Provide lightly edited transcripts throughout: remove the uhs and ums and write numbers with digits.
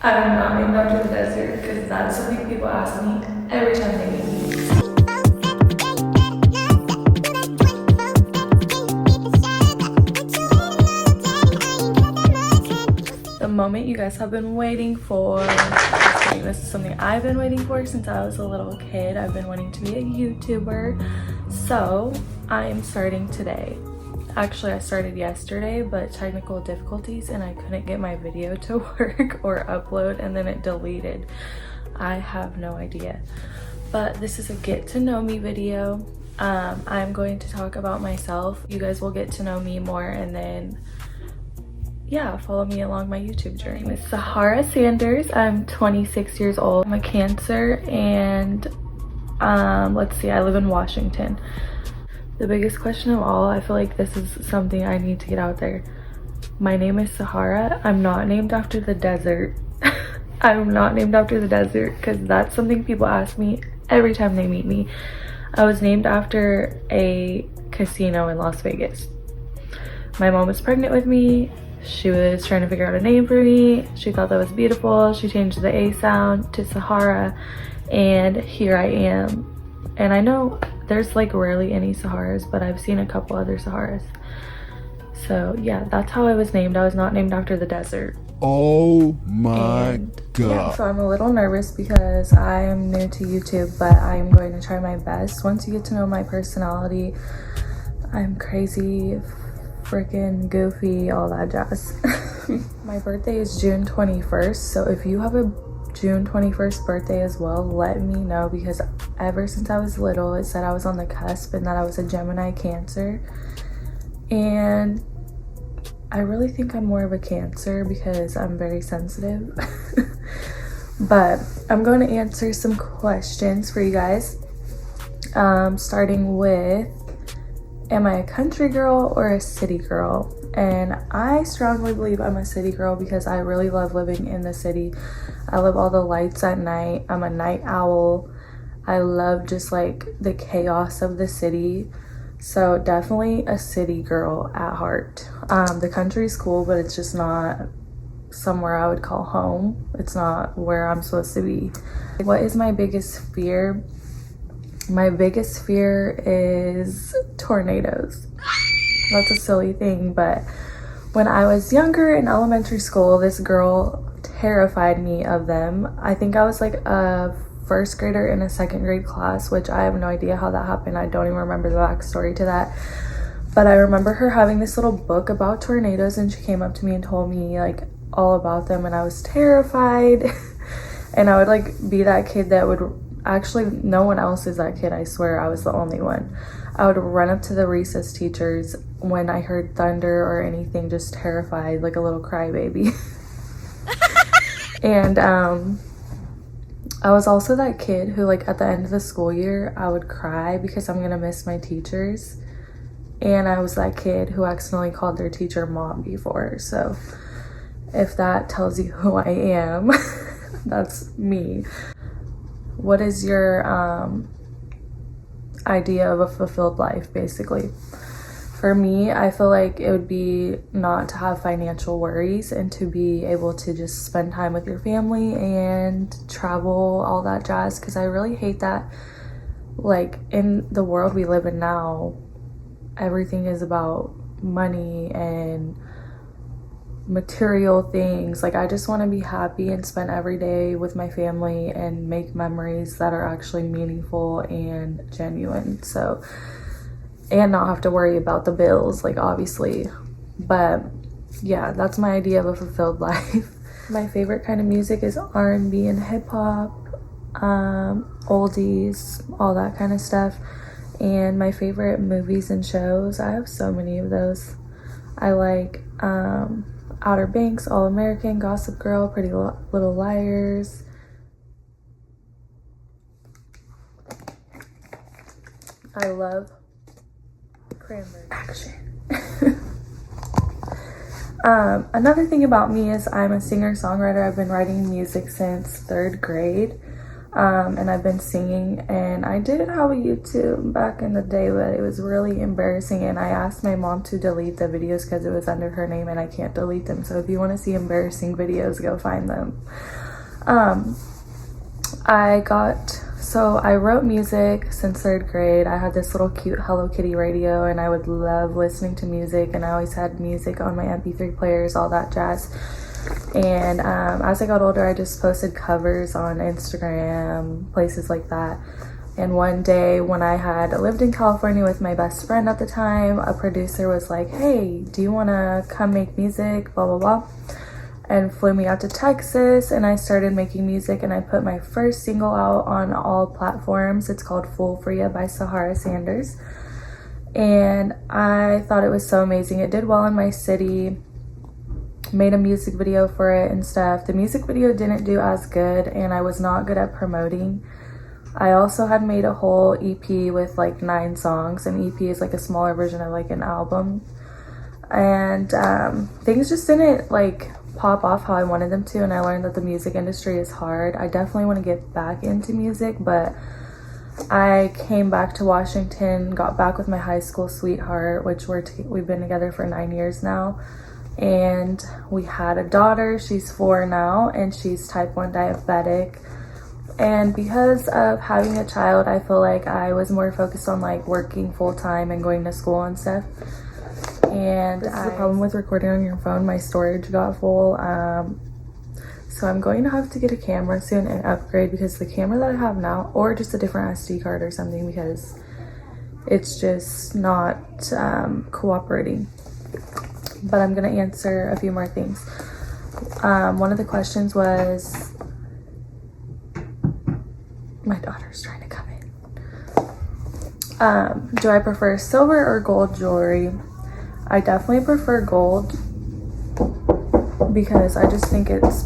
I'm not named after the desert because that's something people ask me every time they meet me. The moment you guys have been waiting for. This is something I've been waiting for since I was a little kid. I've been wanting to be a YouTuber, so I'm starting today. Actually, I started yesterday, but technical difficulties and I couldn't get my video to work or upload, and then it deleted. I have no idea. But this is a get to know me video. I'm going to talk about myself. You guys will get to know me more, and then yeah, follow me along my YouTube journey. My name is Sahara Sanders. I'm 26 years old. I'm a Cancer, and let's see, I live in Washington. The biggest question of all, I feel like this is something I need to get out there. My name is Sahara. I'm not named after the desert. I'm not named after the desert because that's something people ask me every time they meet me. I was named after a casino in Las Vegas. My mom was pregnant with me. She was trying to figure out a name for me. She thought that was beautiful. She changed the A sound to Sahara, and here I am. And I know there's like rarely any Saharas, but I've seen a couple other Saharas. So yeah, that's how I was named. I was not named after the desert. Oh my god. Yeah, so I'm a little nervous because I am new to YouTube, but I'm going to try my best. Once you get to know my personality, I'm crazy, freaking goofy, all that jazz. My birthday is June 21st, so if you have a June 21st birthday as well, let me know, because ever since I was little it said I was on the cusp and that I was a Gemini Cancer, and I really think I'm more of a Cancer because I'm very sensitive. But I'm going to answer some questions for you guys, starting with, am I a country girl or a city girl? And I strongly believe I'm a city girl because I really love living in the city. I love all the lights at night. I'm a night owl. I love just like the chaos of the city. So definitely a city girl at heart. The country's cool, but it's just not somewhere I would call home. It's not where I'm supposed to be. What is my biggest fear? My biggest fear is tornadoes. That's a silly thing, but when I was younger in elementary school, this girl terrified me of them. I think I was like a first grader in a second grade class, which I have no idea how that happened. I don't even remember the backstory to that. But I remember her having this little book about tornadoes, and she came up to me and told me like all about them, and I was terrified. And I would like be that kid that would, actually no one else is that kid, I swear, I was the only one. I would run up to the recess teachers when I heard thunder or anything, just terrified like a little crybaby. And I was also that kid who, like, at the end of the school year I would cry because I'm gonna miss my teachers. And I was that kid who accidentally called their teacher mom before. So if that tells you who I am, that's me. What is your idea of a fulfilled life, basically? For me, I feel like it would be not to have financial worries and to be able to just spend time with your family and travel, all that jazz, because I really hate that, like, in the world we live in now, everything is about money and material things. Like, I just want to be happy and spend every day with my family and make memories that are actually meaningful and genuine. So, and not have to worry about the bills, like, obviously. But yeah, that's my idea of a fulfilled life. My favorite kind of music is R&B and hip-hop, oldies, all that kind of stuff. And my favorite movies and shows, I have so many of those. I like Outer Banks, All American, Gossip Girl, Pretty Little Liars. I love Cranberry Action. Another thing about me is I'm a singer-songwriter. I've been writing music since 3rd grade. And I've been singing, and I did have a YouTube back in the day, but it was really embarrassing, and I asked my mom to delete the videos because it was under her name and I can't delete them. So if you want to see embarrassing videos, go find them. I wrote music since 3rd grade. I had this little cute Hello Kitty radio, and I would love listening to music, and I always had music on my MP3 players, all that jazz. And as I got older, I just posted covers on Instagram, places like that. And one day when I had lived in California with my best friend at the time, a producer was like, hey, do you want to come make music, blah, blah, blah, and flew me out to Texas, and I started making music, and I put my first single out on all platforms. It's called Fool For Ya by Sahara Sanders, and I thought it was so amazing. It did well in my city, made a music video for it and stuff. The music video didn't do as good, and I was not good at promoting. I also had made a whole EP with like 9 songs. An EP is like a smaller version of like an album, and things just didn't like pop off how I wanted them to, and I learned that the music industry is hard. I definitely want to get back into music, but I came back to Washington, got back with my high school sweetheart, which we've been together for 9 years now, and we had a daughter. She's 4 now, and she's type 1 diabetic. And because of having a child, I feel like I was more focused on like working full-time and going to school and stuff. And this is the problem with recording on your phone. My storage got full, so I'm going to have to get a camera soon and upgrade, because the camera that I have now, or just a different SD card or something, because it's just not cooperating. But I'm gonna answer a few more things. One of the questions was, my daughter's trying to come in. Do I prefer silver or gold jewelry? I definitely prefer gold, because I just think it's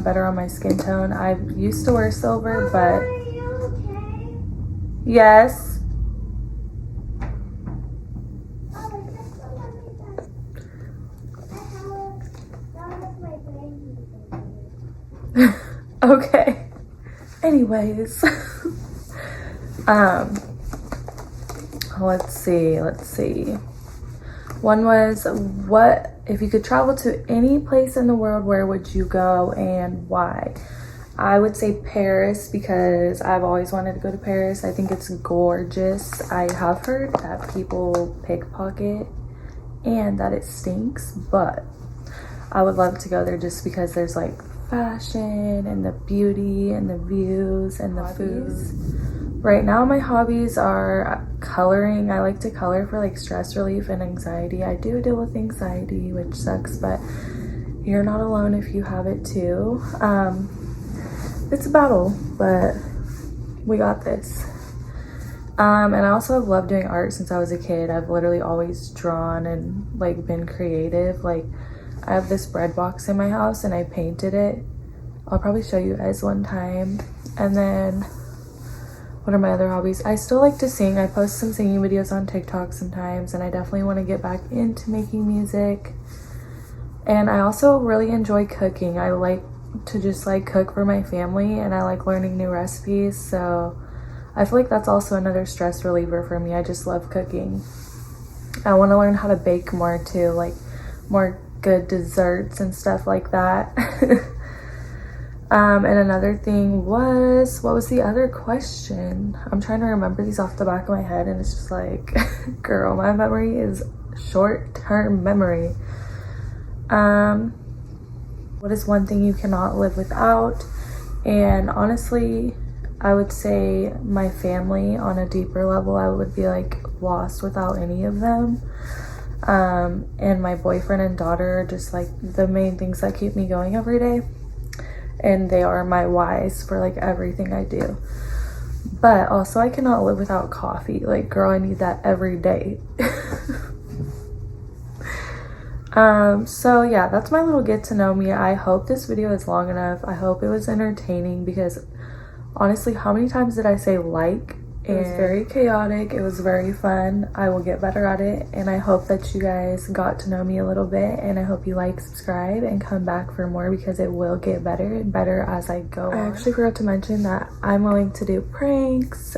better on my skin tone. I used to wear silver, but... Are you okay? Yes. Oh, is this the one that was my baby? Okay. Anyways. Let's see. One was, what if you could travel to any place in the world, where would you go and why? I would say Paris, because I've always wanted to go to Paris. I think it's gorgeous. I have heard that people pickpocket and that it stinks, but I would love to go there just because there's like fashion and the beauty and the views and the foods. Right now my hobbies are coloring. I like to color for like stress relief and anxiety. I do deal with anxiety, which sucks, but you're not alone if you have it too. It's a battle, but we got this. And I also have loved doing art since I was a kid. I've literally always drawn and like been creative. Like, I have this bread box in my house and I painted it. I'll probably show you guys one time. And then what are my other hobbies? I still like to sing. I post some singing videos on TikTok sometimes, and I definitely want to get back into making music. And I also really enjoy cooking. I like to just like cook for my family, and I like learning new recipes. So I feel like that's also another stress reliever for me. I just love cooking. I want to learn how to bake more too, like more good desserts and stuff like that. And another thing was, what was the other question? I'm trying to remember these off the back of my head, and it's just like, girl, my memory is short-term memory. What is one thing you cannot live without? And honestly, I would say my family. On a deeper level, I would be like lost without any of them. And my boyfriend and daughter are just like the main things that keep me going every day. And they are my whys for like everything I do. But also, I cannot live without coffee. Like, girl, I need that every day. So yeah, that's my little get to know me. I hope this video is long enough. I hope it was entertaining, because honestly, how many times did I say like It was very chaotic. It was very fun. I will get better at it, and I hope that you guys got to know me a little bit, and I hope you like, subscribe, and come back for more because it will get better and better as I go on. I actually forgot to mention that I'm willing to do pranks,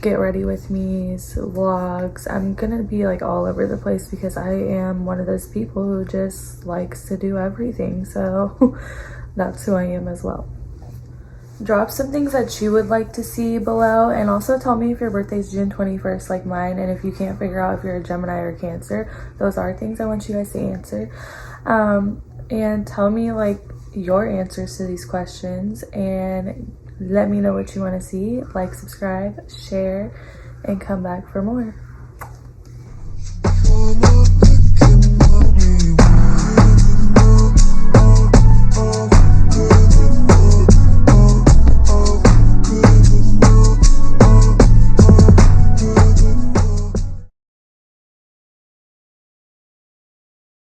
get ready with me's, vlogs. I'm gonna be like all over the place because I am one of those people who just likes to do everything, so that's who I am as well. Drop some things that you would like to see below, and also tell me if your birthday is June 21st like mine, and if you can't figure out if you're a Gemini or Cancer. Those are things I want you guys to answer. And tell me like your answers to these questions, and let me know what you want to see. Like, subscribe, share, and come back for more.